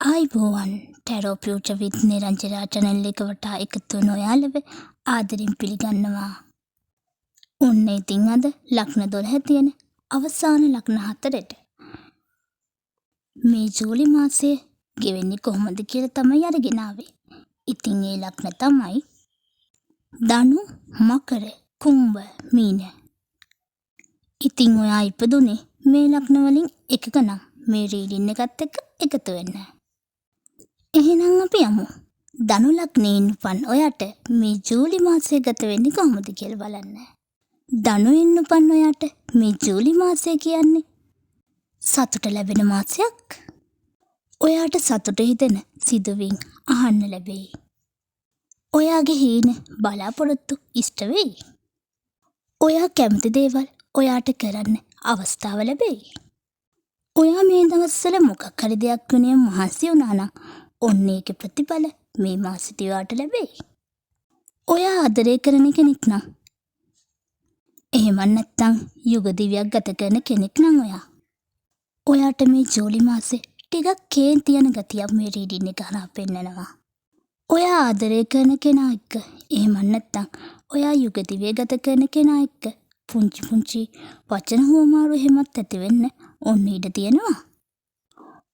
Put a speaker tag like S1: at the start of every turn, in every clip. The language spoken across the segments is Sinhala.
S1: ආයිබෝවන් ටැරෝ ෆියුචර් විත් නිරංජලා channel එක වටා එකතු වෙන ඔයාලව ආදරෙන් පිළිගන්නවා. ඔන්න ඉතින් අද ලග්න 12 තියෙන අවසාන ලග්න 4ට මේ ජූලි මාසයේ ගෙවෙන්නේ කොහොමද කියලා තමයි අරගෙන ආවේ. ඉතින් ඒ ලග්න තමයි ධනු, මකර, කුම්භ, මීන. ඉතින් ඔයා ඉපදුනේ මේ ලග්න වලින් එකක නම් මේ රීඩින් එකත් එක්ක එකතු වෙන්න. එහෙනම් අපි යමු. ධනු ලග්නයෙන් උපන් ඔයාට මේ ජූලි මාසය ගත වෙන්නේ කොහොමද කියලා බලන්න. ධනුවෙන් උපන් ඔයාට මේ ජූලි මාසය කියන්නේ සතුට ලැබෙන මාසයක්. ඔයාට සතුට හිතෙන සිදුවීම් අහන්න ලැබෙයි. ඔයාගේ හීන බලාපොරොත්තු ඉෂ්ට වෙයි. ඔයා කැමති දේවල් ඔයාට කරන්න අවස්ථාව ලැබෙයි. ඔයා මේ දවස්වල මොකක් හරි දෙයක් වෙනුවෙන් මහන්සි වුණා නම් ඔන්න ඒකේ ප්‍රතිඵල මේ මාසෙට ඔයාට ලැබෙයි. ඔයා ආදරය කරන කෙනෙක් නම් එහෙම නැත්නම් යුග දිවියක් ගත කරන කෙනෙක් නම් ඔයාට මේ ජූලි මාසේ ටිකක් කේන්ති යන ගතියක් මේ රීඩින් එක හරහා පෙන්නනවා. ඔයා ආදරය කරන කෙනා එක්ක එහෙම නැත්නම් ඔයා යුග දිවිය ගත කරන කෙනා එක්ක පුංචි වචන හුවමාරු එහෙමත් ඇති වෙන්න ඔන්න ඉඩ තියෙනවා.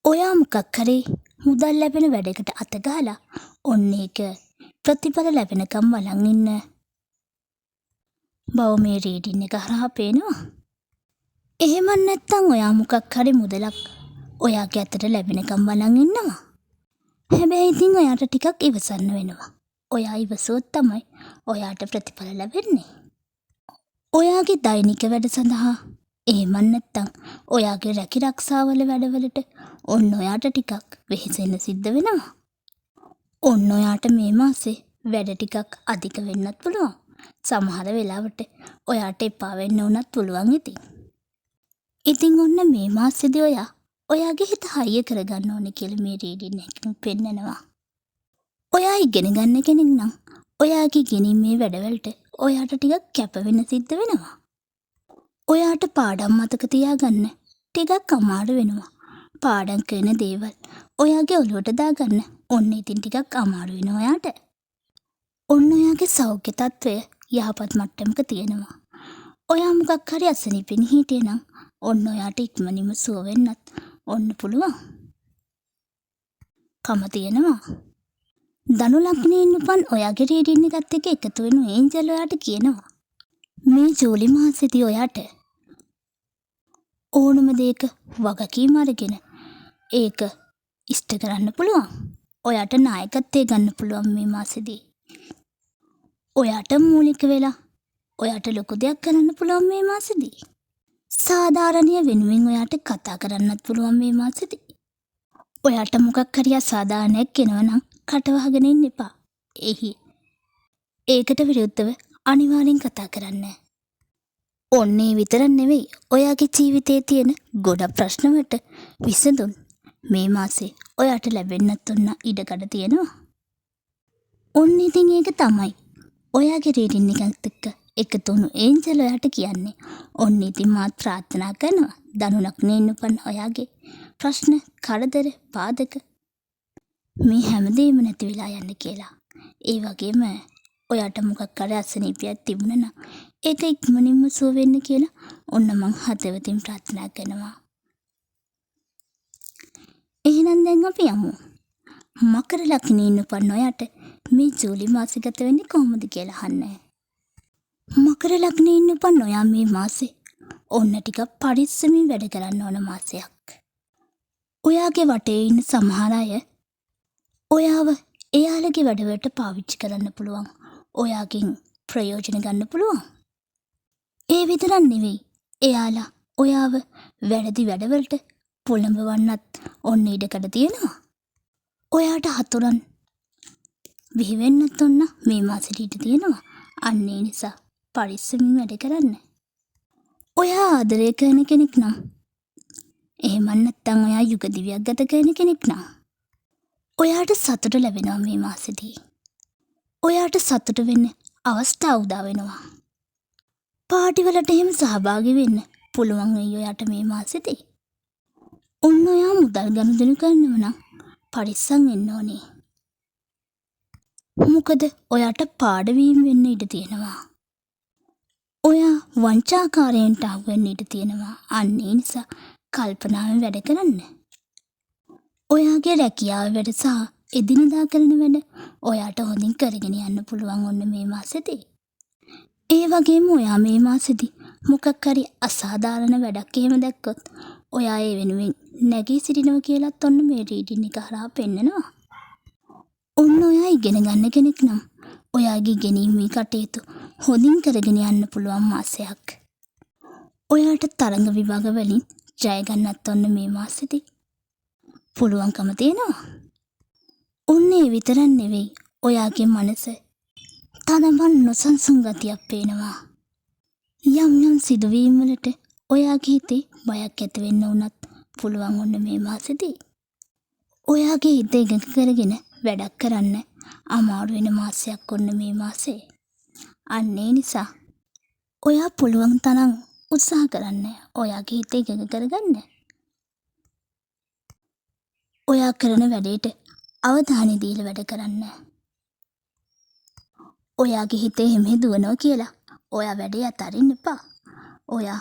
S1: ඔයා මොකක් හරි මුදල් ලැබෙන වැඩකට අත ගහලා ඔන්න ඒක ප්‍රතිඵල ලැබෙනකම් බලන් ඉන්න බව මේ රීඩින් එක හරහා පේනවා. එහෙම නැත්නම් ඔයා මොකක් හරි මුදලක් ඔයාගේ අතට ලැබෙනකම් බලන් ඉන්නවා. හැබැයි ඉතින් ඔයාට ටිකක් ඉවසන්න වෙනවා. ඔයා ඉවසුවොත් තමයි ඔයාට ප්‍රතිඵල ලැබෙන්නේ. ඔයාගේ දෛනික වැඩ සඳහා එහෙම නැත්නම් ඔයාගේ රැකිරක්ෂාවල වැඩවලට ඔන්න ඔයාට ටිකක් වෙහෙසෙන්න සිද්ධ වෙනවා. ඔන්න ඔයාට මේ මාසේ වැඩ ටිකක් අධික වෙන්නත් පුළුවන්. සමහර වෙලාවට ඔයාට එපා වෙන්න උනත් පුළුවන් ඉතින්. ඉතින් ඔන්න මේ මාසෙදී ඔයාගේ හිත හයිය කරගන්න ඕනේ කියලා මේ රීඩින් එකෙන් පෙන්නනවා. ඔයා ඉගෙන ගන්න කෙනෙක් නම් ඔයාගේ ඉගෙනීමේ වැඩවලට ඔයාට ටිකක් කැප වෙන්න සිද්ධ වෙනවා. ඔයාට පාඩම් මතක තියාගන්න ටිකක් අමාරු වෙනවා. පාඩම් කරන දේවල් ඔයාගේ ඔළුවට දාගන්න ඔන්න ඉතින් ටිකක් අමාරු වෙනවා ඔයාට. ඔන්න ඔයාගේ සෞඛ්‍ය තත්ත්වය යහපත් මට්ටමක තියෙනවා. ඔයා මොකක් හරි අසනීපෙන් හිටියේ නම් ඔන්න ඔයාට ඉක්මනින්ම සුව වෙන්නත් ඔන්න පුළුවන්. කම තියෙනවා. ධනු ලග්නයෙන් උපන් ඔයාගේ රීඩින් එකත් එක්ක එකතු වෙන ඒන්ජල් ඔයාට කියනවා මේ ජූලි මාසෙදී ඔයාට ඕනම දෙයක වගකීම් අරගෙන ඒක ඉෂ්ට කරන්න පුළුවන්. ඔයාට නායකත්වය ගන්න පුළුවන් මේ මාසෙදී. ඔයාට මූලික වෙලා ඔයාට ලොකු දෙයක් කරන්න පුළුවන් මේ මාසෙදී. සාධාරණීය වෙනුවෙන් ඔයාට කතා කරන්නත් පුළුවන් මේ මාසෙදී. ඔයාට මොකක් හරි අසාධාරණයක් එනවා නම් කටවහගෙන ඉන්න එපා. ඒකට විරුද්ධව අනිවාර්යෙන් කතා කරන්න. ඔන්නේ විතරක් නෙවෙයි ඔයාගේ ජීවිතයේ තියෙන ගොඩක් ප්‍රශ්න වලට විසඳුම් මේ මාසේ ඔයාට ලැබෙන්නත් උන්න ඉඩකඩ තියෙනවා. ඔන්න ඉතින් ඒක තමයි ඔයාගේ රීඩින් එකත් එක්ක එකතු වුණු ඒන්ජල් ඔයාට කියන්නේ. ඔන්න ඉතින් මාත් ප්‍රාර්ථනා කරනවා ධනු ලග්නයෙන් උපන් ඔයාගේ ප්‍රශ්න, කරදර, බාධක මේ හැමදේම නැති වෙලා යන්න කියලා. ඒ වගේම ඔයාට මොකක් හරි අසනීපයක් තිබුණා නම් ඒක ඉක්මනින්ම සුව වෙන්න කියලා ඔන්න මං හදවතින් ප්‍රාර්ථනා කරනවා. එහෙනම් දැන් අපි යමු. මකර ලග්නයෙන් උපන් ඔයාට මේ ජූලි මාසෙ ගත වෙන්නේ කොහොමද කියලා අහන්න. මකර ලග්නයෙන් උපන් ඔයා මේ මාසේ ඔන්න ටිකක් පරිස්සමින් වැඩ කරන්න ඕන මාසයක්. ඔයාගේ වටේ ඉන්න සමහර අය ඔයාව එයාලගේ වැඩවලට පාවිච්චි කරන්න පුළුවන්. ඔයාගෙන් ප්‍රයෝජන ගන්න පුළුවන්. ඒ විතරක් නෙවෙයි එයාලා ඔයාව වැරදි වැඩවලට පොළඹවන්නත් ඔන්න ඉඩකඩ තියෙනවා. ඔයාට හතුරන් බිහි වෙන්නත් ඔන්න මේ මාසෙට ඉඩ තියෙනවා. අන්න ඒ නිසා පරිස්සමින් වැඩ කරන්න. ඔයා ආදරය කරන කෙනෙක් නම් එහෙම නැත්නම් ඔයා යුග දිවියක් ගත කරන කෙනෙක් නම් ඔයාට සතුට ලැබෙනවා මේ මාසෙදී. ඔයාට සතුට වෙන්න අවස්ථාව උදා වෙනවා. පාටි වලට එහෙම සහභාගී වෙන්න පුළුවන් වෙයි ඔයාට මේ මාසෙදී. ඔන්න ඔයා මුදල් ගනුදෙනු කරනවා නම් පරිස්සම් වෙන්න ඕනේ. මොකද ඔයාට පාඩවීම් වෙන්න ඉඩ තියෙනවා. ඔයා වංචාකාරයන්ට අහු වෙන්න ඉඩ තියෙනවා. අන්න ඒ නිසා කල්පනාවෙන් වැඩ කරන්න. ඔයාගේ රැකියාව වැඩ සහ එදිනෙදා කරන වැඩ ඔයාට හොඳින් කරගෙන යන්න පුළුවන් ඔන්න මේ මාසෙදී. ඒ වගේම ඔයා මේ මාසෙදී මොකක් හරි අසාධාරණ වැඩක් එහෙම දැක්කොත් ඔයා ඒ වෙනුවෙන් නැගී සිටිනවා කියලාත් ඔන්න මේ රීඩින් එක හරහා පෙන්නනවා. ඔන්න ඔයා ඉගෙන ගන්න කෙනෙක් නම් ඔයාගේ ඉගෙනීමේ කටයුතු හොඳින් කරගෙන යන්න පුළුවන් මාසයක්. ඔයාට තරඟ විභාග වලින් ජය ගන්නත් ඔන්න මේ මාසෙදී පුළුවන්කම තියෙනවා. ඔන්න ඒ විතරක් නෙවෙයි ඔයාගේ මනස තනමන් නොසන්සුන් ගතියක් පේනවා. යම් යම් සිදුවීම් වලට ඔයාගේ හිතේ බයක් ඇති වෙන්න උනත් පුළුවන් ඔන්න මේ මාසෙදී. ඔයාගේ හිත එකඟ කරගෙන වැඩක් කරන්න අමාරු වෙන මාසයක් ඔන්න මේ මාසේ. අන්න ඒ නිසා ඔයා පුළුවන් තරම් උත්සාහ කරන්න ඔයාගේ හිත එකඟ කරගන්න. ඔයා කරන වැඩේට අවධානය දීලා වැඩ කරන්න. ඔයාගේ හිතේ හැම දුවනවා කියලා ඔයා වැඩේ අතරින්න එපා. ඔයා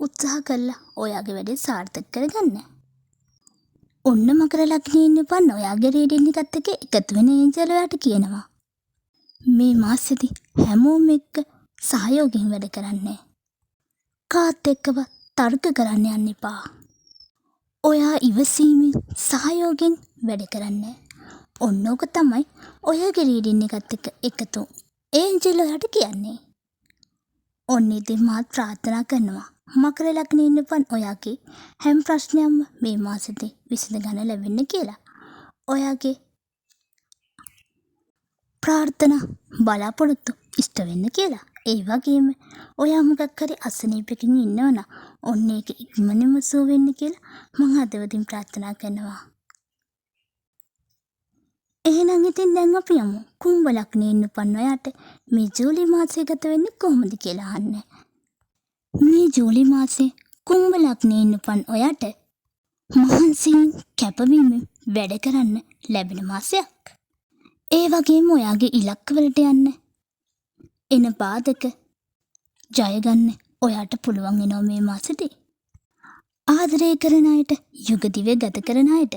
S1: උත්සාහ කළා ඔයාගේ වැඩේ සාර්ථක කරගන්න. ඔන්න මකර ලග්නයේ ඉන්න උපන් ඔයාගේ රීඩින් එකත් එක්ක එකතු වෙන ඒන්ජල් ඔයාට කියනවා. මේ මාසෙදි හැමෝම එක්ක සහයෝගයෙන් වැඩ කරන්න. කාත් එක්කව තර්ක කරන්න යන්න එපා. ඔයා ඉවසීමෙන් සහයෝගයෙන් වැඩ කරන්න. ඔන්න ඕක තමයි ඔයාගේ රීඩින් එකත් එක්ක එකතු ඒන්ජල් ඔයාට කියන්නේ. ඔන්න ඉතින් මාත් ප්‍රාර්ථනා කරනවා මකර ලග්නයේ ඉන්න උපන් ඔයාගේ හැම ප්‍රශ්නයක්ම මේ මාසෙදී විසඳ ගන්න ලැබෙන්න කියලා. ඔයාගේ ප්‍රාර්ථනා බලාපොරොත්තු ඉෂ්ට වෙන්න කියලා. ඒ වගේම ඔයා මොකක් හරි අසනීපකින් ඉන්නවනම් ඔන්න ඒක ඉක්මනටම සුව වෙන්න කියලා මම හදවතින් ප්‍රාර්ථනා කරනවා. එහෙනම් ඉතින් දැන් අපි යමු කුම්භ ලග්නයේ ඉන්න උපන් ඔයාට මේ ජූලි මාසය ගත වෙන්නේ කොහොමද කියලා අහන්න. මේ ජූලි මාසේ කුම්භ ලග්නයේ ඉන්න උපන් ඔයාට මහන්සියෙන් කැපවීමෙන් වැඩ කරන්න ලැබෙන මාසයක්. ඒ වගේම ඔයාගේ ඉලක්කවලට යන්න එන බාධක ජය ගන්න ඔයාට පුළුවන් වෙනවා මේ මාසෙදී. ආදරය කරන අයට යුග දිවි ගත කරන අයට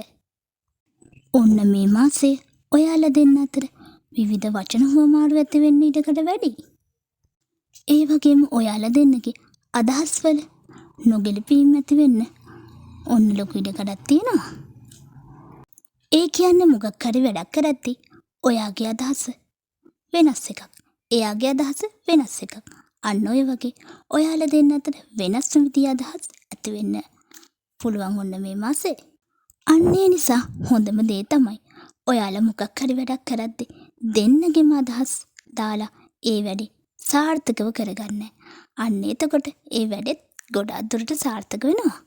S1: ඔන්න මේ මාසේ ඔයාලා දෙන්න අතර විවිධ වචන හුවමාරු ඇති වෙන්න ඉඩකඩ වැඩි. ඒ වගේම ඔයාලා දෙන්නගේ අදහස් වල නොගැලපීම් ඇති වෙන්න ඔන්න ලොකු ඉඩකඩක් තියෙනවා. ඒ කියන්නේ මොකක් හරි වැඩක් කරද්දී ඔයාගේ අදහස වෙනස් එකක්. එයාගේ අදහස වෙනස් එකක්. අන්න ඔය වගේ ඔයාලා දෙන්න අතර වෙනස් විදිහේ අදහස් ඇති වෙන්න පුළුවන් ඔන්න මේ මාසේ. අන්න ඒ නිසා හොඳම දේ තමයි ඔයාලා මොකක් හරි වැඩක් කරද්දී දෙන්නගේම අදහස් දාලා ඒ වැඩේ සාර්ථකව කරගන්න. අන්න එතකොට ඒ වැඩෙත් ගොඩාක් දුරට සාර්ථක වෙනවා.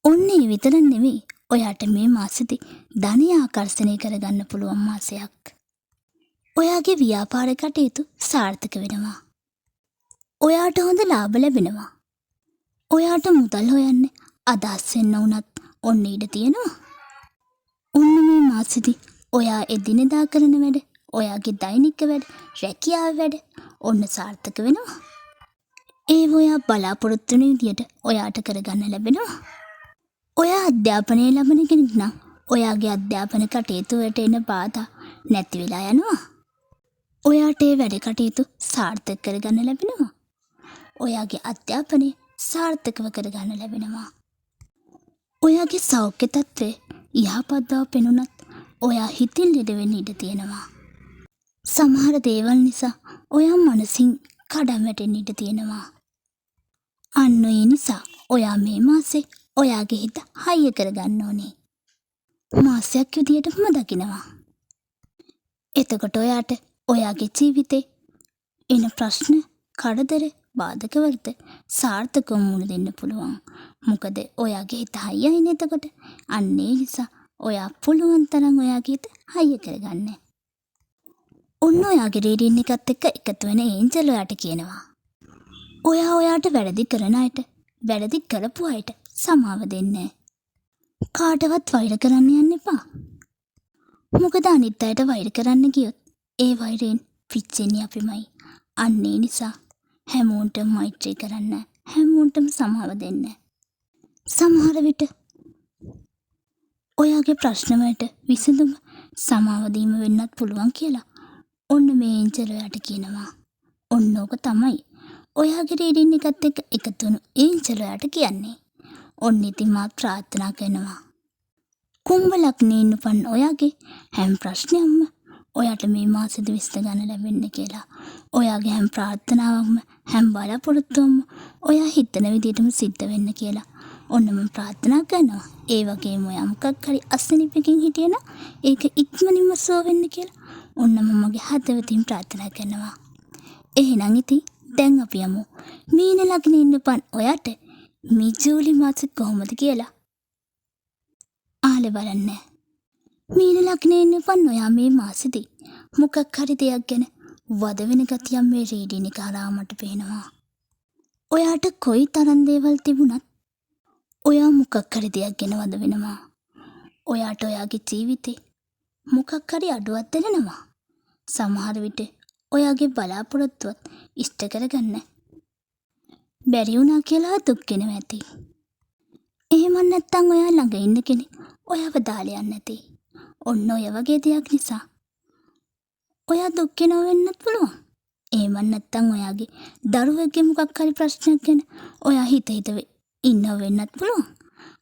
S1: ඔන්න ඒ විතර නෙවෙයි ඔයාට මේ මාසෙදී ධනය ආකර්ෂණය කරගන්න පුළුවන් මාසයක්. ඔයාගේ ව්‍යාපාර කටයුතු සාර්ථක වෙනවා. ඔයාට හොඳ ලාභ ලැබෙනවා. ඔයාට මුදල් හොයන්න අදහස් වෙන්න උනත් ඔන්න ඉඩ තියෙනවා. ඔන්න මේ මාසෙදී ඔයා එදිනෙදා කරන වැඩ, ඔයාගේ දෛනික වැඩ, රැකියාව වැඩ ඔන්න සාර්ථක වෙනවා. ඒව ඔයා බලාපොරොත්තු වෙන විදියට ඔයාට කරගන්න ලැබෙනවා. ඔයා අධ්‍යාපනය ලබන කෙනෙක් නම් ඔයාගේ අධ්‍යාපන කටයුතු වලට එන බාධා නැති වෙලා යනවා. ඔයාට ඒ වැඩ කටයුතු සාර්ථක කරගන්න ලැබෙනවා. ඔයාගේ අධ්‍යාපනය සාර්ථකව කරගන්න ලැබෙනවා. ඔයාගේ සෞඛ්‍ය තත්ත්වය යහපත් බව පෙනුනත් ඔයා හිතින් ලෙඩ වෙන්න ඉඩ තියෙනවා. සමහර දේවල් නිසා ඔයා මනසින් කඩම් වැටෙන්න ඉඩ තියෙනවා. අන්න ඒ නිසා ඔයා මේ මාසේ ඔයාගේ හිත හයිය කරගන්න ඕනේ. මාසයක් විදියට මම දකිනවා. එතකොට ඔයාට ඔයාගේ ජීවිතේ එන ප්‍රශ්න, කරදර, බාධකවලට සාර්ථකව මුහුණ දෙන්න පුළුවන්. මොකද ඔයාගේ හිත හයියයිනේ එතකොට. අන්න ඒ නිසා ඔයා පුළුවන් තරම් ඔයාගේ හිත හයිය කරගන්න. ඔන්න ඔයාගේ රීඩින් එකත් එක්ක එකතු වෙන ඒන්ජල් ඔයාට කියනවා. ඔයාට වැරදි කරන අයට, වැරදි කරපු අයට සමාව දෙන්න. කාටවත් වෛර කරන්න යන්න එපා. මොකද අනිත් අයට වෛර කරන්න ගියොත් ඒ වෛරයෙන් පිච්චෙන්නේ අපිමයි. අන්න ඒ නිසා හැමෝටම මෛත්‍රී කරන්න, හැමෝටම සමාව දෙන්න. සමහර විට ඔයාගේ ප්‍රශ්න වලට විසඳුම සමාව දීම වෙන්නත් පුළුවන් කියලා ඔන්න මේ ඒන්ජල් ඔයාට කියනවා. ඔන්න ඕක තමයි ඔයාගේ රීඩින් එකත් එක්ක එකතු වුණු ඒන්ජල් ඔයාට කියන්නේ. ඔන්න ඉතින් මාත් ප්‍රාර්ථනා කරනවා. කුම්භ ලග්නයේ ඉන්නපන් ඔයාගේ හැම ප්‍රශ්නයක්ම ඔයාට මේ මාසෙදි විසඳගන්න ලැබෙන්න කියලා. ඔයාගේ හැම ප්‍රාර්ථනාවක්ම හැම බලාපොරොත්තුවක්ම ඔයා හිතන විදිහටම සිද්ධ වෙන්න කියලා. ඔන්න මම ප්‍රාර්ථනා කරනවා. ඒ වගේම ඔයා මොකක් හරි අසනීපකින් හිටියනම් ඒක ඉක්මනින්ම සුව වෙන්න කියලා. ඔන්න මම මගේ හදවතින් ප්‍රාර්ථනා කරනවා. එහෙනම් ඉතින් දැන් අපි යමු මීන ලග්නයේ ඉන්නපන් ඔයාට මේ ජූලි මාසෙ කොහොමද කියලා. ආලේ බලන්න. මීන ලග්නයේ ඉන්නපන් ඔයා මේ මාසෙදී මොකක් හරි දෙයක් ගැන වද වෙන ගතියක් මේ රීඩින් එක හරහා මට පේනවා. ඔයාට කොයි තරම් දේවල් තිබුණත් ඔයා මොකක් හරි දෙයක් ගැන වද වෙනවා. ඔයාට ඔයාගේ ජීවිතේ මොකක් හරි අඩුවක් දැනෙනවා. සමහර විට ඔයාගේ බලාපොරොත්තුවත් ඉෂ්ට කරගන්න බැරි වුණා කියලා දුක් වෙනවා ඇති. එහෙම නැත්නම් ඔයා ළඟ ඉන්න කෙනෙක් ඔයාව දාලා යන්නේ නැති. ඔන්න ඔය වගේ දෙයක් නිසා ඔයා දුක් වෙනව වෙන්නත් පුළුවන්. එහෙම නැත්නම් ඔයාගේ දරුවෙක්ගේ මොකක් හරි ප්‍රශ්නයක් ගැන ඔයා හිත ඉන්නව වෙන්නත් පුළුවන්.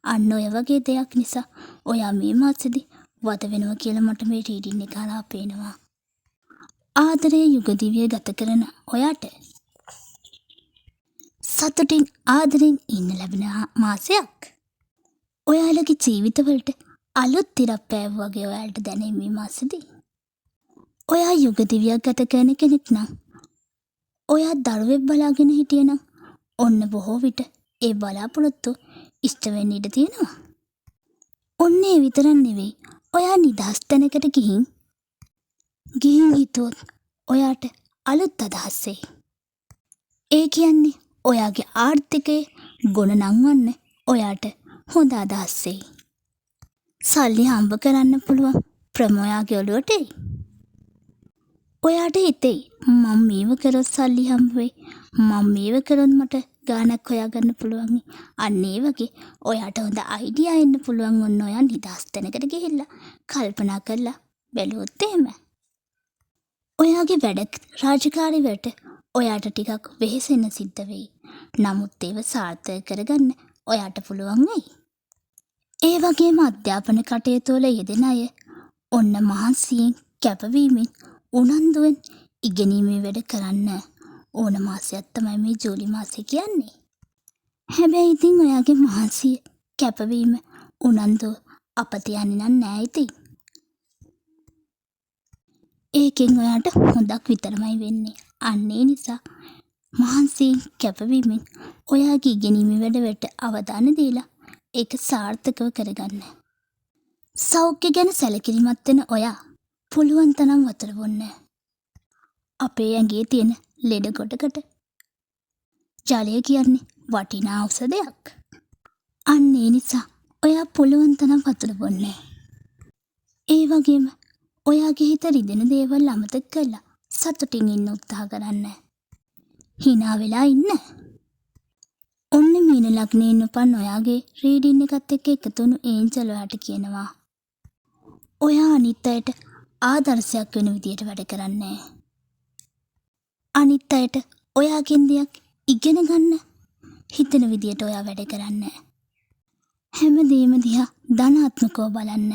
S1: අන්න ඔය වගේ දෙයක් නිසා ඔයා මේ මාසෙදී වද වෙනවා කියලා මට මේ රීඩින් එක හරහා පේනවා. ආදරයේ යුග දිවිය ගත කරන ඔයාට සතුටින් ආදරෙන් ඉන්න ලැබෙන මාසයක්. ඔයාලගේ ජීවිතවලට අලුත් තිරක් පෑව වගේ ඔයාලට දැනෙයි මේ මාසෙදී. ඔයා යුග දිවියක් ගත කරන කෙනෙක් නම් ඔයා දරුවෙක් බලාගෙන හිටියනම් ඔන්න බොහෝ විට ඒ බලාපොරොත්තු ඉෂ්ට වෙන්න ඉඩ තියෙනවා. ඔන්න ඒ විතරක් නෙවෙයි ඔයා නිදහස් තැනකට ගිහින් හිතුවොත් ඔයාට අලුත් අදහස් එයි. ඒ කියන්නේ ඔයාගේ ආර්ථිකයේ ගොඩ නංවන්න ඔයාට හොඳ අදහස් එයි. සල්ලි හම්බ කරන්න පුළුවන් ක්‍රම ඔයාගේ ඔළුවට එයි. ඔයාට හිතෙයි මම මේව කරොත් සල්ලි හම්බ වෙයි. මම මේව කරොත් මට ගාණක් හොයාගන්න පුළුවන්. අන්න ඒ වගේ ඔයාට හොඳ අයිඩියා එන්න පුළුවන්. ඔන්න ඔයා නිදහස් තැනකට ගිහිල්ලා කල්පනා කරලා බැලුවොත් එහෙම. ඔයාගේ වැඩ රාජකාරි වලට ඔයාට ටිකක් වෙහෙසෙන්න සිද්ධ වෙයි. නමුත් ඒව සාර්ථක කරගන්න ඔයාට පුළුවන් වෙයි. ඒ වගේම අධ්‍යාපන කටයුතු වල යෙදෙන අය ඔන්න මහන්සියෙන් කැපවීමෙන් උනන්දුවෙන් ඉගෙනීමේ වැඩ කරන්න ඕන මාසයක් තමයි මේ ජූලි මාසය කියන්නේ. හැබැයි ඉතින් ඔයාගේ මහන්සිය කැපවීම උනන්දුව අපත යන්නේ නෑ ඉතින්. ඒකෙන් ඔයාට හොඳක් විතරමයි වෙන්නේ. අන්න ඒ නිසා මහන්සියෙන් කැපවීමෙන් ඔයාගේ ඉගෙනීමේ වැඩවලට අවධානය දීලා ඒක සාර්ථකව කරගන්න. සෞඛ්‍ය ගැන සැලකිලිමත් වෙන ඔයා පුළුවන් තරම් වතුර බොන්න. අපේ ඇඟේ තියෙන ලෙඩ කොටකට ජලය කියන්නේ වටිනා ඖෂධයක්. අන්න ඒ නිසා ඔයා පුළුවන් තරම් වතුර බොන්න. ඒ වගේම ඔයාගේ හිත රිදෙන දේවල් අමතක කරලා සතුටින් ඉන්න උත්සාහ කරන්න. hina වෙලා ඉන්න. ඔන්න මීන ලග්නයේ ඉන්නපන් ඔයාගේ රීඩින් එකත් එක්ක එකතු වුණු ඒන්ජල් ඔයාට කියනවා. ඔයා අනිත් අයට ආදර්ශයක් වෙන විදියට වැඩ කරන්නේ. අනිත් අයට ඔයාගෙන් දෙයක් ඉගෙන ගන්න හිතෙන විදියට ඔයා වැඩ කරන්නේ. හැමදේම දිහා ධනාත්මකව බලන්න.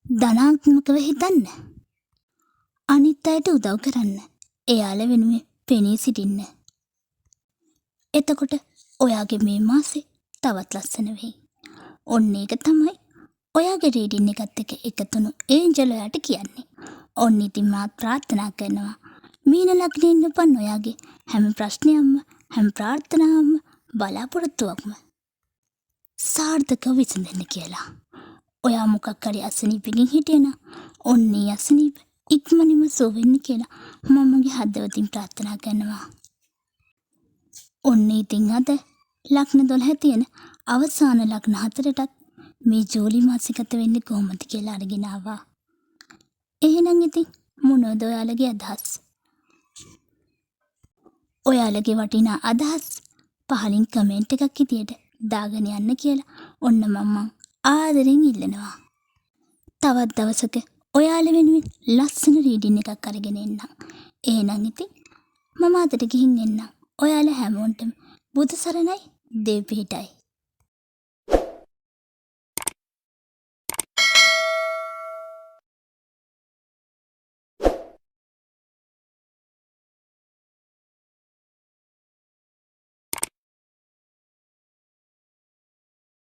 S1: ධනාත්මකව හිතන්න. අනිත් අයට උදව් කරන්න. එයාලා වෙනුවෙන් පෙනී සිටින්න. එතකොට ඔයාගේ මේ මාසේ තවත් ලස්සන වෙයි. ඔන්න ඒක තමයි ඔයාගේ රීඩින් එකත් එක්ක එකතුණු ඒන්ජල් ඔයාට කියන්නේ. ඔන්න ඉතින් මාත් ප්‍රාර්ථනා කරනවා මීන ලග්නයේ ඉන්නපන් ඔයාගේ හැම ප්‍රශ්නයක්ම හැම ප්‍රාර්ථනාවක්ම බලාපොරොත්තුවක්ම සාර්ථකව විසඳෙන්න කියලා. ඔයා මොකක් හරි අසනීපකින් හිටියනම් ඔන්නේ අසනීප ඉක්මනින්ම සුව වෙන්න කියලා මම මගේ හදවතින් ප්‍රාර්ථනා කරනවා. ඔන්න ඉතින් අද ලග්න 12 තියෙන අවසාන ලග්න 4ටත් මේ ජූලි මාසේ ගත වෙන්නේ කොහොමද කියලා අරගෙන ආවා. එහෙනම් ඉතින් මොනවද ඔයාලගේ අදහස්? ඔයාලගේ වටිනා අදහස් පහලින් කමෙන්ට් එකක් විදියට දාගෙන යන්න කියලා ඔන්න මම ආදරෙන් ඉල්ලනවා. තවත් දවසක ඔයාලා වෙනුවෙන් ලස්සන රීඩින් එකක් අරගෙන එන්නම්. එහෙනම් ඉතින් මම අදට ගිහින් එන්නම්. ඔයාලා හැමෝටම බුදු සරණයි, දෙව් පිහිටයි.